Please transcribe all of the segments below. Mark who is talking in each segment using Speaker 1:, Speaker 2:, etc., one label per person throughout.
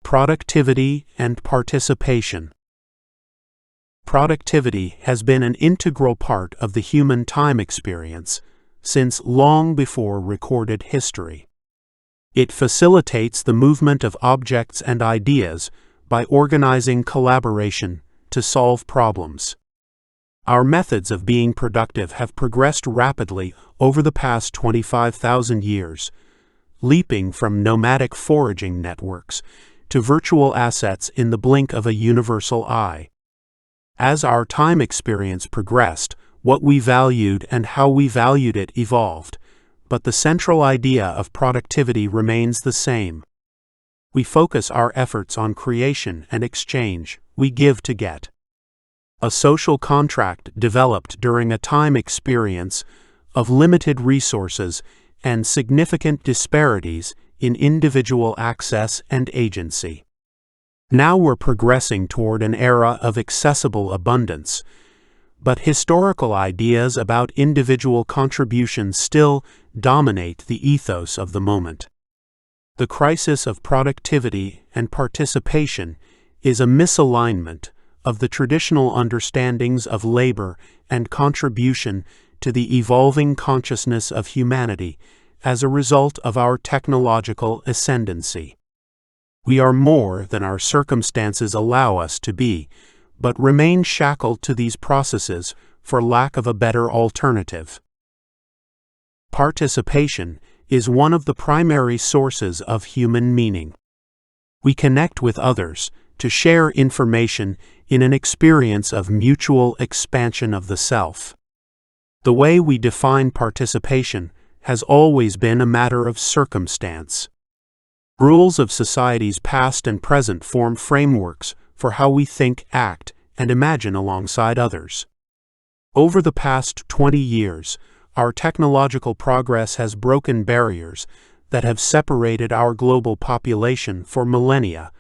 Speaker 1: Productivity and participation. Productivity has been an integral part of the human time experience since long before recorded history. It facilitates the movement of objects and ideas by organizing collaboration to solve problems. Our methods of being productive have progressed rapidly over the past 25,000 years, leaping from nomadic foraging networks to virtual assets in the blink of a universal eye. As our time experience progressed, what we valued and how we valued it evolved, but the central idea of productivity remains the same. We focus our efforts on creation and exchange. We give to get. A social contract developed during a time experience of limited resources and significant disparities in individual access and agency. Now we're progressing toward an era of accessible abundance, but historical ideas about individual contribution still dominate the ethos of the moment. The crisis of productivity and participation is a misalignment of the traditional understandings of labor and contribution to the evolving consciousness of humanity as a result of our technological ascendancy. We are more than our circumstances allow us to be, but remain shackled to these processes for lack of a better alternative. Participation is one of the primary sources of human meaning. We connect with others to share information in an experience of mutual expansion of the self. The way we define participation has always been a matter of circumstance. Rules of societies past and present form frameworks for how we think, act, and imagine alongside others. Over the past 20 years, our technological progress has broken barriers that have separated our global population for millennia,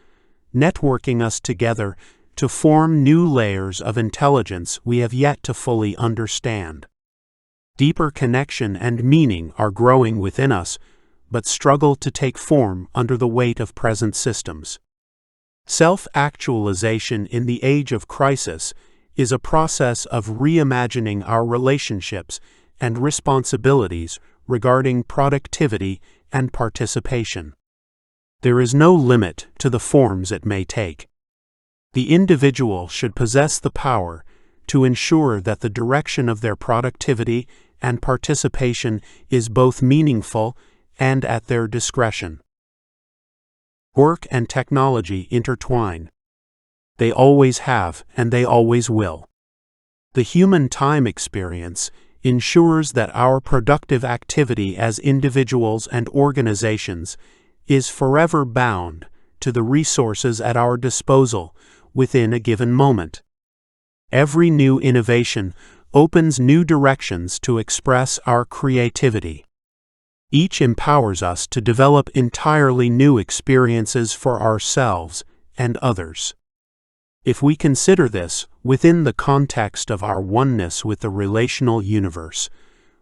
Speaker 1: networking us together to form new layers of intelligence we have yet to fully understand. Deeper connection and meaning are growing within us, but struggle to take form under the weight of present systems. Self-actualization in the age of crisis is a process of reimagining our relationships and responsibilities regarding productivity and participation. There is no limit to the forms it may take. The individual should possess the power to ensure that the direction of their productivity and participation is both meaningful and at their discretion. Work and technology intertwine. They always have and they always will. The human time experience ensures that our productive activity as individuals and organizations is forever bound to the resources at our disposal within a given moment. Every new innovation opens new directions to express our creativity. Each empowers us to develop entirely new experiences for ourselves and others. If we consider this within the context of our oneness with the relational universe,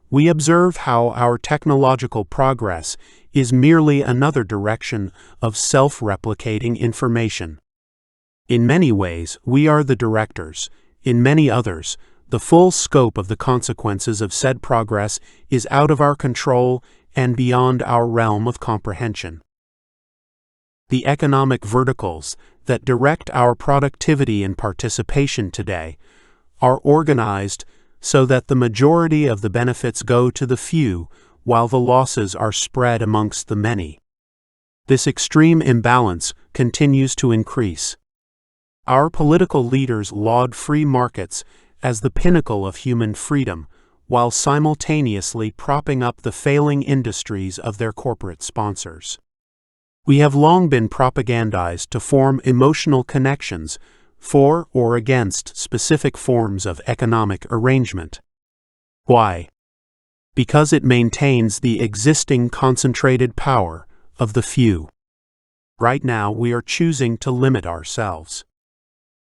Speaker 1: we observe how our technological progress is merely another direction of self-replicating information. In many ways, we are the directors. In many others, the full scope of the consequences of said progress is out of our control and beyond our realm of comprehension. The economic verticals that direct our productivity and participation today are organized so that the majority of the benefits go to the few while the losses are spread amongst the many. This extreme imbalance continues to increase. Our political leaders laud free markets as the pinnacle of human freedom, while simultaneously propping up the failing industries of their corporate sponsors. We have long been propagandized to form emotional connections for or against specific forms of economic arrangement. Why? Because it maintains the existing concentrated power of the few. Right now we are choosing to limit ourselves.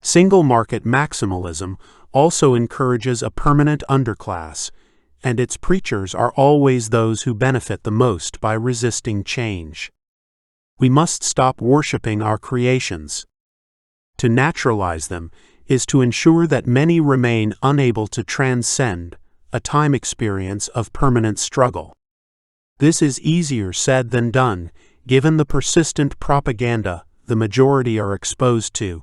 Speaker 1: Single market maximalism also encourages a permanent underclass, and its preachers are always those who benefit the most by resisting change. We must stop worshipping our creations. To naturalize them is to ensure that many remain unable to transcend a time experience of permanent struggle. This is easier said than done, given the persistent propaganda the majority are exposed to,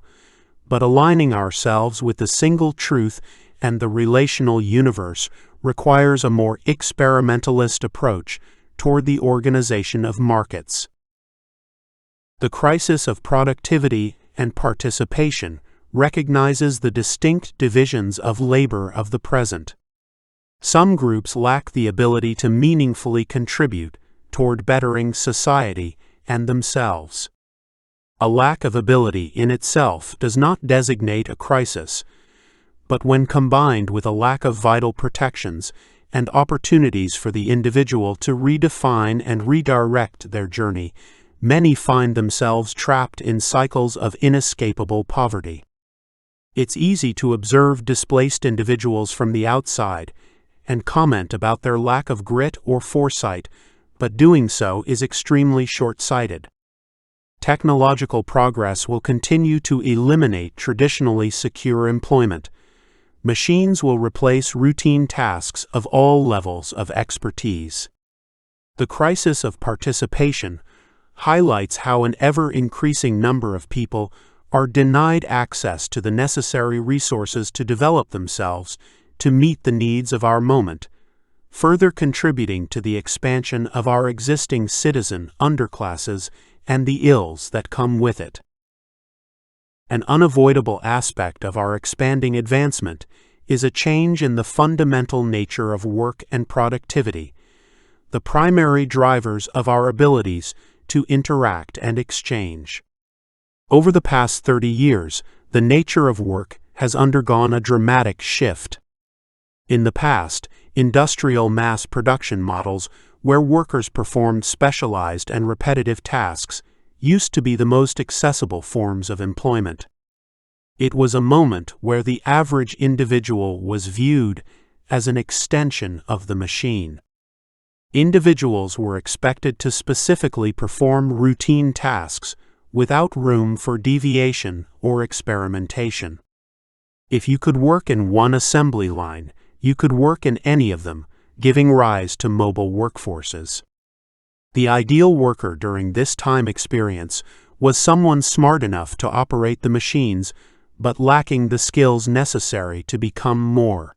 Speaker 1: but aligning ourselves with the single truth and the relational universe requires a more experimentalist approach toward the organization of markets. The crisis of productivity and participation recognizes the distinct divisions of labor of the present. Some groups lack the ability to meaningfully contribute toward bettering society and themselves. A lack of ability in itself does not designate a crisis, but when combined with a lack of vital protections and opportunities for the individual to redefine and redirect their journey, many find themselves trapped in cycles of inescapable poverty. It's easy to observe displaced individuals from the outside and comment about their lack of grit or foresight, but doing so is extremely short-sighted. Technological progress will continue to eliminate traditionally secure employment. Machines will replace routine tasks of all levels of expertise. The crisis of participation highlights how an ever-increasing number of people are denied access to the necessary resources to develop themselves to meet the needs of our moment, further contributing to the expansion of our existing citizen underclasses and the ills that come with it. An unavoidable aspect of our expanding advancement is a change in the fundamental nature of work and productivity, the primary drivers of our abilities to interact and exchange. Over the past 30 years, the nature of work has undergone a dramatic shift. In the past, industrial mass production models where workers performed specialized and repetitive tasks used to be the most accessible forms of employment. It was a moment where the average individual was viewed as an extension of the machine. Individuals were expected to specifically perform routine tasks without room for deviation or experimentation. If you could work in one assembly line, you could work in any of them, giving rise to mobile workforces. The ideal worker during this time experience was someone smart enough to operate the machines, but lacking the skills necessary to become more.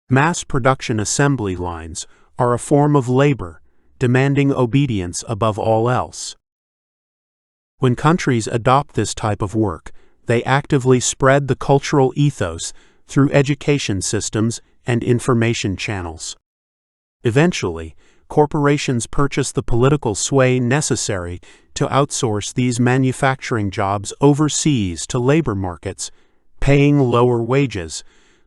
Speaker 1: Mass production assembly lines are a form of labor, demanding obedience above all else. When countries adopt this type of work, they actively spread the cultural ethos through education systems and information channels. Eventually, corporations purchase the political sway necessary to outsource these manufacturing jobs overseas to labor markets, paying lower wages,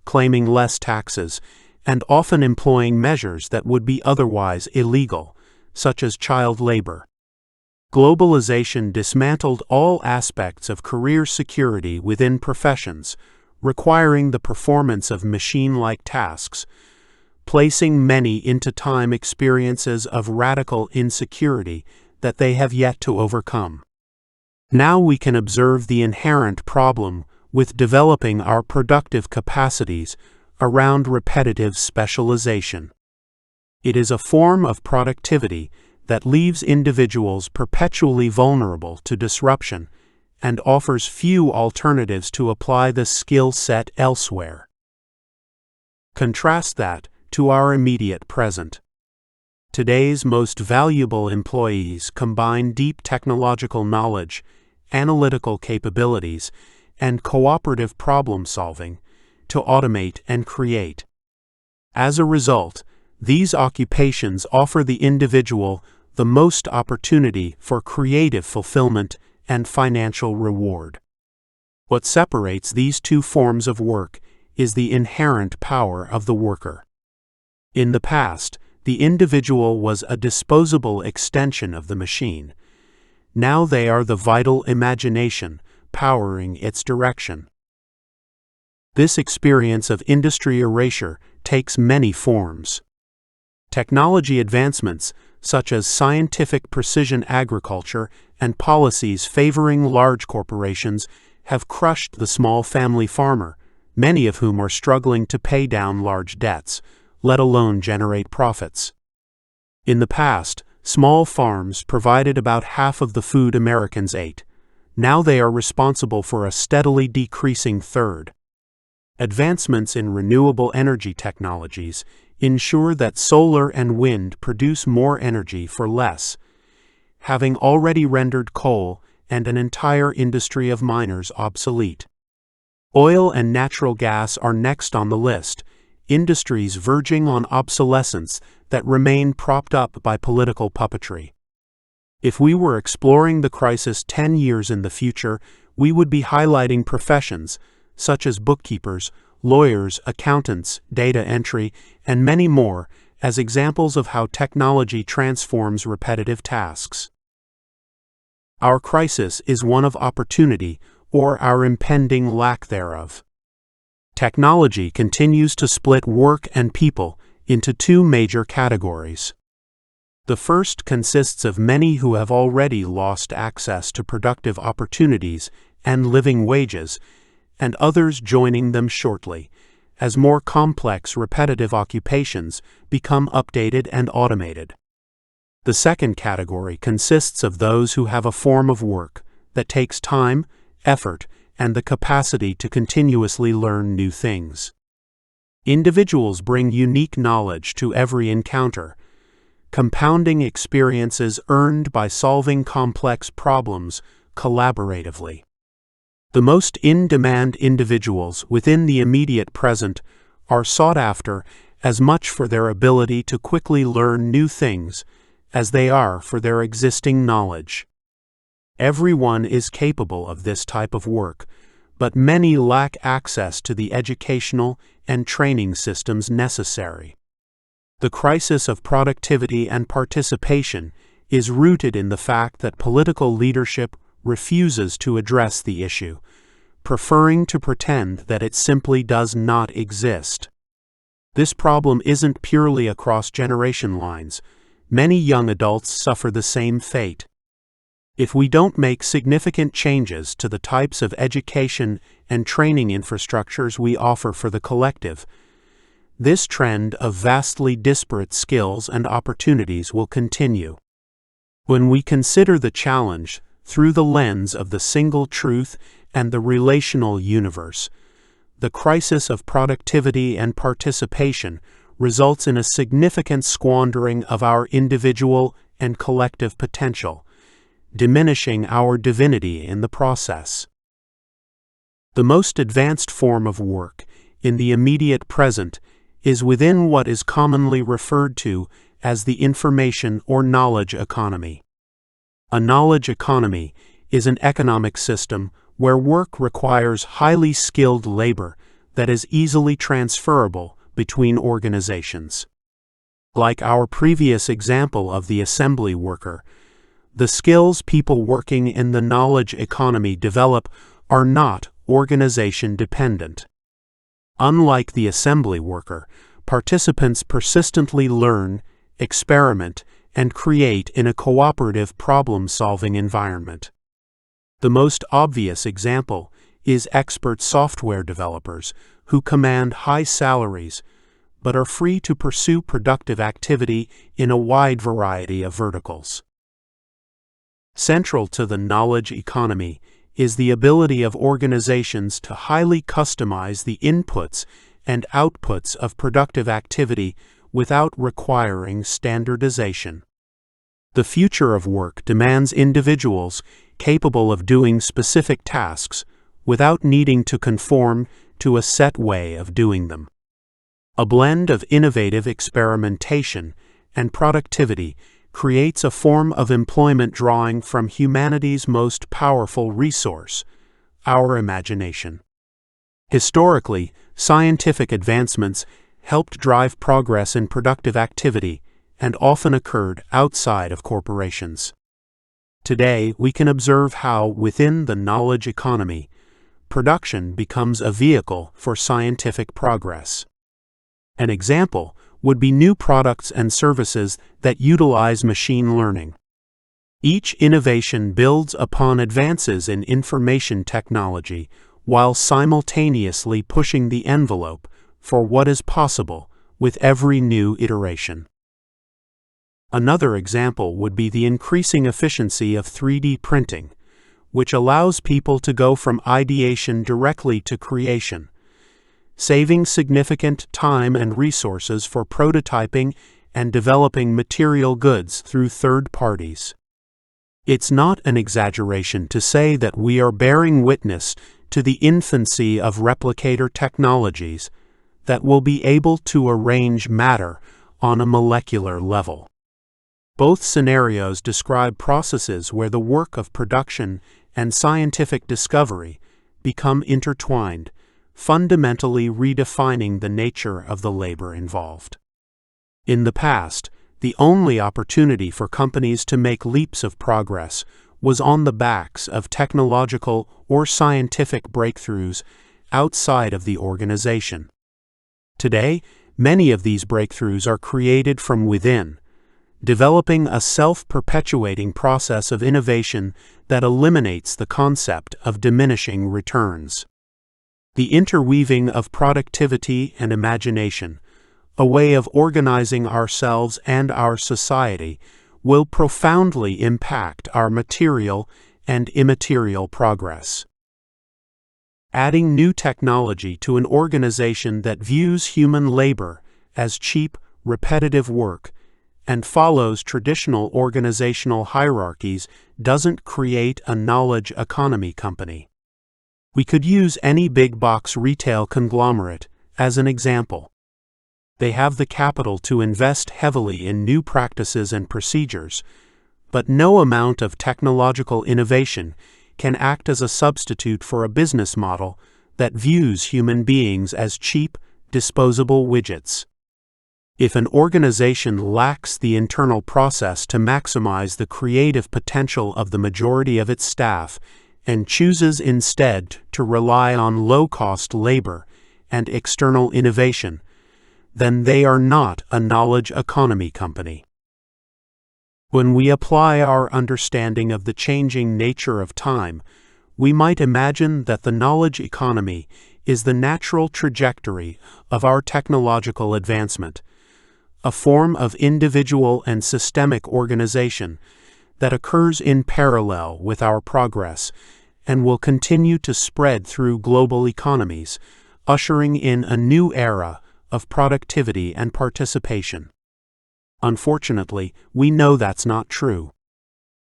Speaker 1: claiming less taxes, and often employing measures that would be otherwise illegal, such as child labor. Globalization dismantled all aspects of career security within professions, requiring the performance of machine-like tasks, placing many into time experiences of radical insecurity that they have yet to overcome. Now we can observe the inherent problem with developing our productive capacities around repetitive specialization. It is a form of productivity that leaves individuals perpetually vulnerable to disruption and offers few alternatives to apply the skill set elsewhere. Contrast that to our immediate present. Today's most valuable employees combine deep technological knowledge, analytical capabilities, and cooperative problem-solving to automate and create. As a result, these occupations offer the individual the most opportunity for creative fulfillment and financial reward. What separates these two forms of work is the inherent power of the worker. In the past, the individual was a disposable extension of the machine. Now they are the vital imagination powering its direction. This experience of industry erasure takes many forms. Technology advancements, such as scientific precision agriculture and policies favoring large corporations have crushed the small family farmer, many of whom are struggling to pay down large debts, let alone generate profits. In the past, small farms provided about half of the food Americans ate. Now they are responsible for a steadily decreasing third. Advancements in renewable energy technologies ensure that solar and wind produce more energy for less, having already rendered coal and an entire industry of miners obsolete. Oil and natural gas are next on the list, industries verging on obsolescence that remain propped up by political puppetry. If we were exploring the crisis 10 years in the future, we would be highlighting professions such as bookkeepers, lawyers, accountants, data entry, and many more as examples of how technology transforms repetitive tasks. Our crisis is one of opportunity or our impending lack thereof. Technology continues to split work and people into two major categories. The first consists of many who have already lost access to productive opportunities and living wages, and others joining them shortly, as more complex repetitive occupations become updated and automated. The second category consists of those who have a form of work that takes time, effort, and the capacity to continuously learn new things. Individuals bring unique knowledge to every encounter, compounding experiences earned by solving complex problems collaboratively. The most in-demand individuals within the immediate present are sought after as much for their ability to quickly learn new things as they are for their existing knowledge. Everyone is capable of this type of work, but many lack access to the educational and training systems necessary. The crisis of productivity and participation is rooted in the fact that political leadership refuses to address the issue, preferring to pretend that it simply does not exist. This problem isn't purely across generation lines. Many young adults suffer the same fate. If we don't make significant changes to the types of education and training infrastructures we offer for the collective, this trend of vastly disparate skills and opportunities will continue. When we consider the challenge through the lens of the single truth and the relational universe, the crisis of productivity and participation results in a significant squandering of our individual and collective potential, diminishing our divinity in the process. The most advanced form of work in the immediate present is within what is commonly referred to as the information or knowledge economy. A knowledge economy is an economic system where work requires highly skilled labor that is easily transferable between organizations. Like our previous example of the assembly worker, the skills people working in the knowledge economy develop are not organization dependent. Unlike the assembly worker, participants persistently learn, experiment, and create in a cooperative problem-solving environment. The most obvious example is expert software developers who command high salaries but are free to pursue productive activity in a wide variety of verticals. Central to the knowledge economy is the ability of organizations to highly customize the inputs and outputs of productive activity without requiring standardization. The future of work demands individuals capable of doing specific tasks without needing to conform to a set way of doing them. A blend of innovative experimentation and productivity creates a form of employment drawing from humanity's most powerful resource, our imagination. Historically, scientific advancements helped drive progress in productive activity and often occurred outside of corporations. Today, we can observe how, within the knowledge economy, production becomes a vehicle for scientific progress. An example would be new products and services that utilize machine learning. Each innovation builds upon advances in information technology while simultaneously pushing the envelope for what is possible with every new iteration. Another example would be the increasing efficiency of 3D printing, which allows people to go from ideation directly to creation, saving significant time and resources for prototyping and developing material goods through third parties. It's not an exaggeration to say that we are bearing witness to the infancy of replicator technologies that will be able to arrange matter on a molecular level. Both scenarios describe processes where the work of production and scientific discovery become intertwined, fundamentally redefining the nature of the labor involved. In the past, the only opportunity for companies to make leaps of progress was on the backs of technological or scientific breakthroughs outside of the organization. Today, many of these breakthroughs are created from within, developing a self-perpetuating process of innovation that eliminates the concept of diminishing returns. The interweaving of productivity and imagination, a way of organizing ourselves and our society, will profoundly impact our material and immaterial progress. Adding new technology to an organization that views human labor as cheap, repetitive work and follows traditional organizational hierarchies doesn't create a knowledge economy company. We could use any big-box retail conglomerate as an example. They have the capital to invest heavily in new practices and procedures, but no amount of technological innovation can act as a substitute for a business model that views human beings as cheap, disposable widgets. If an organization lacks the internal process to maximize the creative potential of the majority of its staff and chooses instead to rely on low-cost labor and external innovation, then they are not a knowledge economy company. When we apply our understanding of the changing nature of time, we might imagine that the knowledge economy is the natural trajectory of our technological advancement, a form of individual and systemic organization that occurs in parallel with our progress and will continue to spread through global economies, ushering in a new era of productivity and participation. Unfortunately, we know that's not true.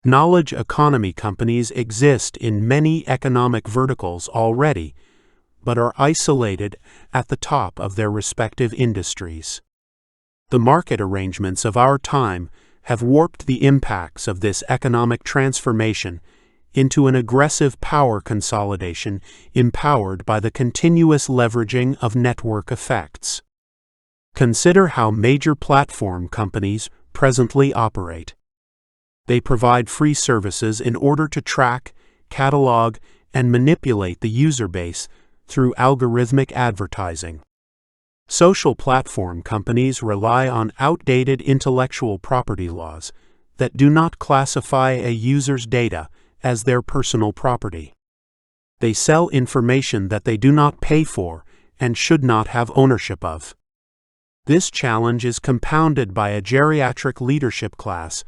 Speaker 1: Knowledge economy companies exist in many economic verticals already, but are isolated at the top of their respective industries. The market arrangements of our time have warped the impacts of this economic transformation into an aggressive power consolidation empowered by the continuous leveraging of network effects. Consider how major platform companies presently operate. They provide free services in order to track, catalog, and manipulate the user base through algorithmic advertising. Social platform companies rely on outdated intellectual property laws that do not classify a user's data as their personal property. They sell information that they do not pay for and should not have ownership of. This challenge is compounded by a geriatric leadership class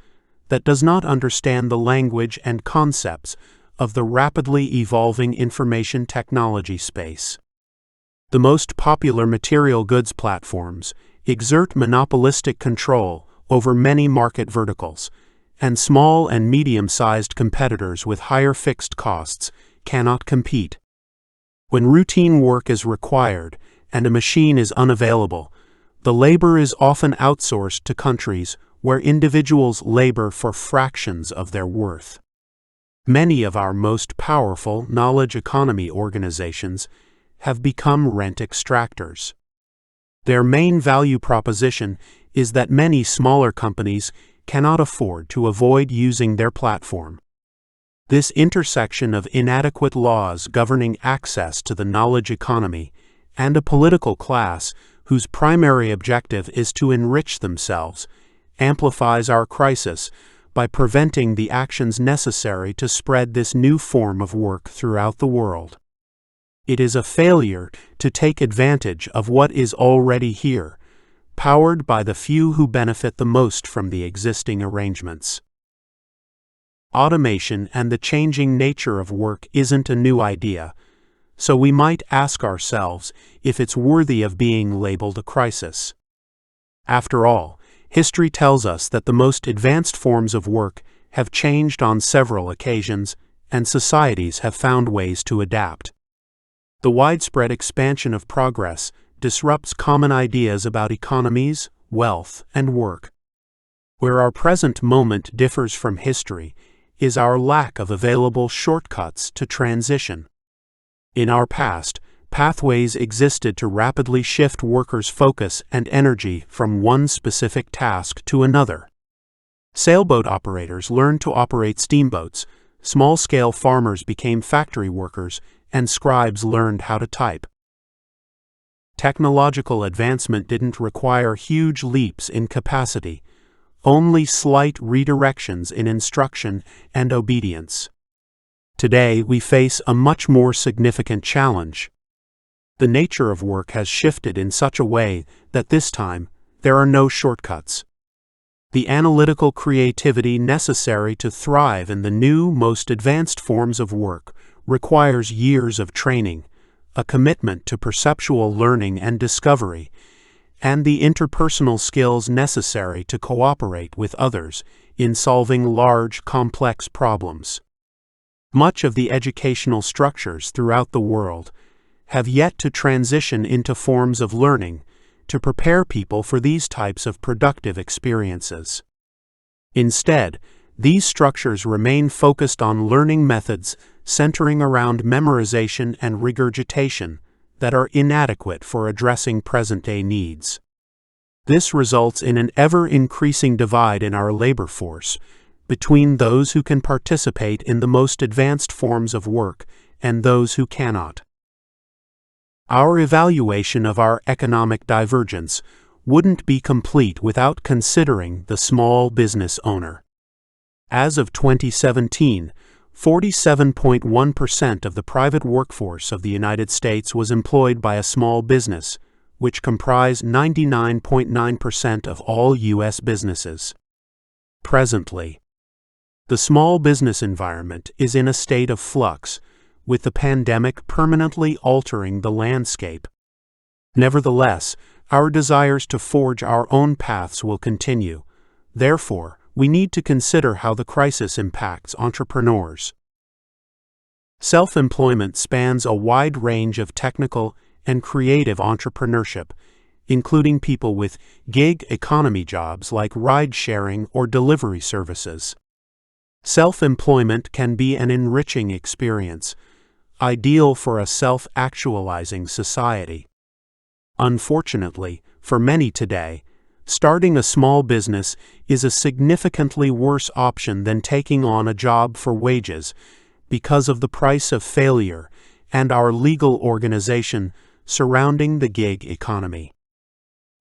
Speaker 1: that does not understand the language and concepts of the rapidly evolving information technology space. The most popular material goods platforms exert monopolistic control over many market verticals, and small and medium-sized competitors with higher fixed costs cannot compete. When routine work is required and a machine is unavailable, the labor is often outsourced to countries where individuals labor for fractions of their worth. Many of our most powerful knowledge economy organizations have become rent extractors. Their main value proposition is that many smaller companies cannot afford to avoid using their platform. This intersection of inadequate laws governing access to the knowledge economy and a political class whose primary objective is to enrich themselves amplifies our crisis by preventing the actions necessary to spread this new form of work throughout the world. It is a failure to take advantage of what is already here, powered by the few who benefit the most from the existing arrangements. Automation and the changing nature of work isn't a new idea, so we might ask ourselves if it's worthy of being labeled a crisis. After all, history tells us that the most advanced forms of work have changed on several occasions, and societies have found ways to adapt. The widespread expansion of progress disrupts common ideas about economies, wealth, and work. Where our present moment differs from history is our lack of available shortcuts to transition. In our past, pathways existed to rapidly shift workers' focus and energy from one specific task to another. Sailboat operators learned to operate steamboats, small-scale farmers became factory workers, and scribes learned how to type. Technological advancement didn't require huge leaps in capacity, only slight redirections in instruction and obedience. Today, we face a much more significant challenge. The nature of work has shifted in such a way that this time, there are no shortcuts. The analytical creativity necessary to thrive in the new, most advanced forms of work requires years of training, a commitment to perceptual learning and discovery, and the interpersonal skills necessary to cooperate with others in solving large, complex problems. Much of the educational structures throughout the world have yet to transition into forms of learning to prepare people for these types of productive experiences. Instead, these structures remain focused on learning methods centering around memorization and regurgitation that are inadequate for addressing present-day needs. This results in an ever-increasing divide in our labor force between those who can participate in the most advanced forms of work and those who cannot. Our evaluation of our economic divergence wouldn't be complete without considering the small business owner. As of 2017, 47.1% of the private workforce of the United States was employed by a small business, which comprised 99.9% of all U.S. businesses. Presently, the small business environment is in a state of flux, with the pandemic permanently altering the landscape. Nevertheless, our desires to forge our own paths will continue. Therefore, we need to consider how the crisis impacts entrepreneurs. Self-employment spans a wide range of technical and creative entrepreneurship, including people with gig economy jobs like ride-sharing or delivery services. Self-employment can be an enriching experience, ideal for a self-actualizing society. Unfortunately, for many today, starting a small business is a significantly worse option than taking on a job for wages because of the price of failure and our legal organization surrounding the gig economy.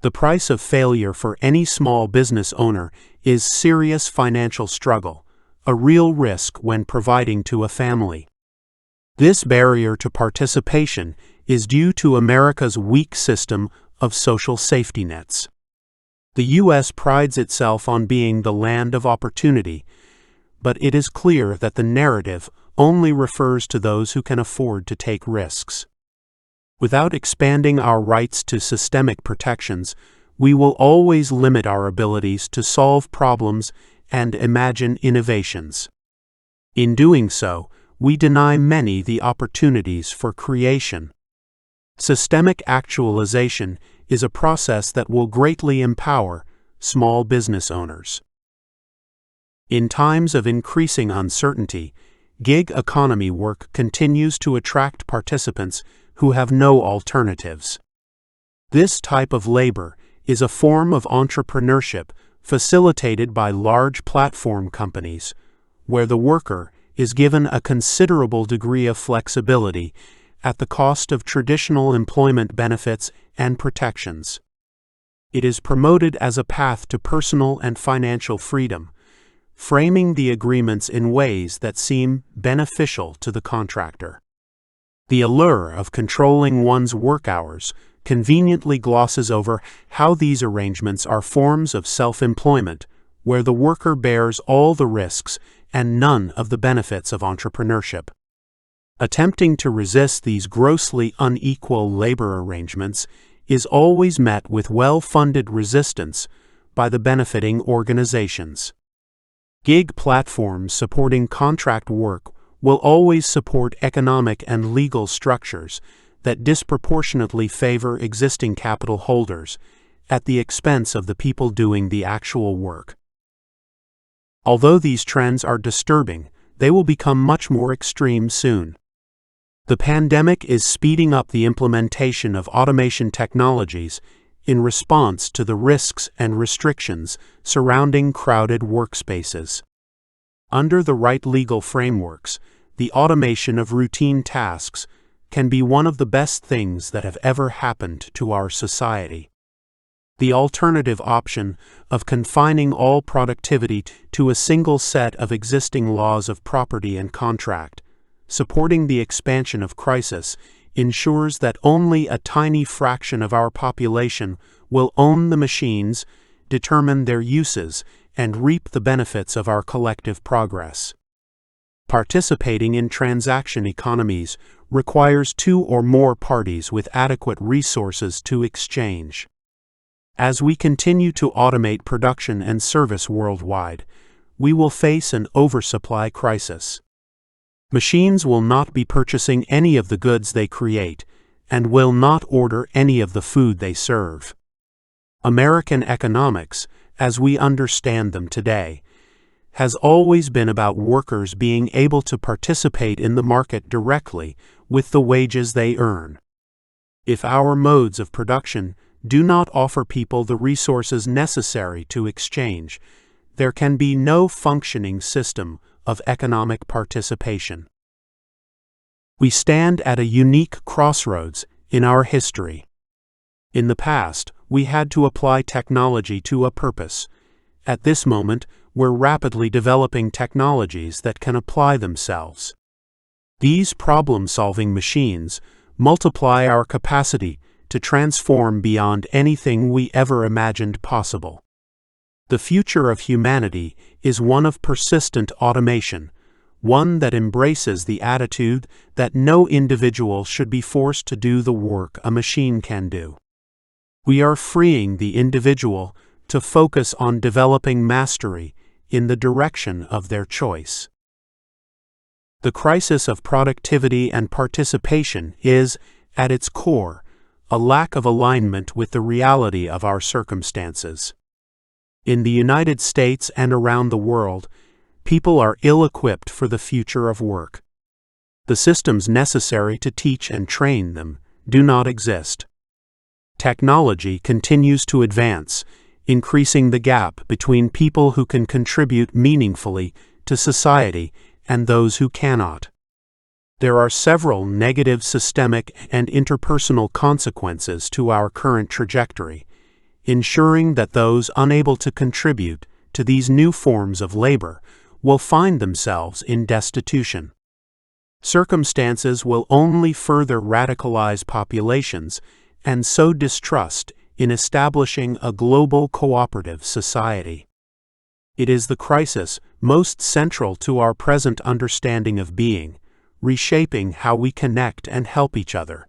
Speaker 1: The price of failure for any small business owner is serious financial struggle, a real risk when providing to a family. This barrier to participation is due to America's weak system of social safety nets. The U.S. prides itself on being the land of opportunity, but it is clear that the narrative only refers to those who can afford to take risks. Without expanding our rights to systemic protections, we will always limit our abilities to solve problems and imagine innovations. In doing so, we deny many the opportunities for creation. Systemic actualization is a process that will greatly empower small business owners. In times of increasing uncertainty, gig economy work continues to attract participants who have no alternatives. This type of labor is a form of entrepreneurship facilitated by large platform companies, where the worker is given a considerable degree of flexibility at the cost of traditional employment benefits and protections. It is promoted as a path to personal and financial freedom, framing the agreements in ways that seem beneficial to the contractor. The allure of controlling one's work hours conveniently glosses over how these arrangements are forms of self-employment, where the worker bears all the risks and none of the benefits of entrepreneurship. Attempting to resist these grossly unequal labor arrangements is always met with well-funded resistance by the benefiting organizations. Gig platforms supporting contract work will always support economic and legal structures that disproportionately favor existing capital holders at the expense of the people doing the actual work. Although these trends are disturbing, they will become much more extreme soon. The pandemic is speeding up the implementation of automation technologies in response to the risks and restrictions surrounding crowded workspaces. Under the right legal frameworks, the automation of routine tasks can be one of the best things that have ever happened to our society. The alternative option of confining all productivity to a single set of existing laws of property and contract, supporting the expansion of crisis, ensures that only a tiny fraction of our population will own the machines, determine their uses, and reap the benefits of our collective progress. Participating in transaction economies requires two or more parties with adequate resources to exchange. As we continue to automate production and service worldwide, we will face an oversupply crisis. Machines will not be purchasing any of the goods they create and will not order any of the food they serve. American economics, as we understand them today, has always been about workers being able to participate in the market directly with the wages they earn. If our modes of production do not offer people the resources necessary to exchange, there can be no functioning system of economic participation. We stand at a unique crossroads in our history. In the past, we had to apply technology to a purpose. At this moment, we're rapidly developing technologies that can apply themselves. These problem-solving machines multiply our capacity to transform beyond anything we ever imagined possible. The future of humanity is one of persistent automation, one that embraces the attitude that no individual should be forced to do the work a machine can do. We are freeing the individual to focus on developing mastery in the direction of their choice. The crisis of productivity and participation is, at its core, a lack of alignment with the reality of our circumstances. In the United States and around the world, people are ill-equipped for the future of work. The systems necessary to teach and train them do not exist. Technology continues to advance, increasing the gap between people who can contribute meaningfully to society and those who cannot. There are several negative systemic and interpersonal consequences to our current trajectory, ensuring that those unable to contribute to these new forms of labor will find themselves in destitution. Circumstances will only further radicalize populations and sow distrust in establishing a global cooperative society. It is the crisis most central to our present understanding of being, reshaping how we connect and help each other.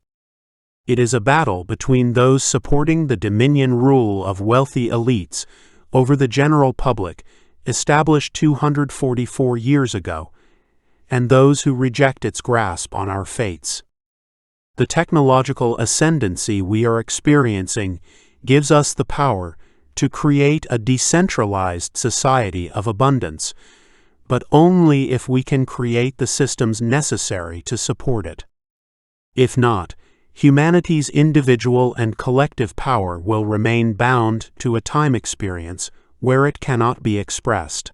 Speaker 1: It is a battle between those supporting the dominion rule of wealthy elites over the general public, established 244 years ago, and those who reject its grasp on our fates. The technological ascendancy we are experiencing gives us the power to create a decentralized society of abundance, but only if we can create the systems necessary to support it. If not, humanity's individual and collective power will remain bound to a time experience where it cannot be expressed.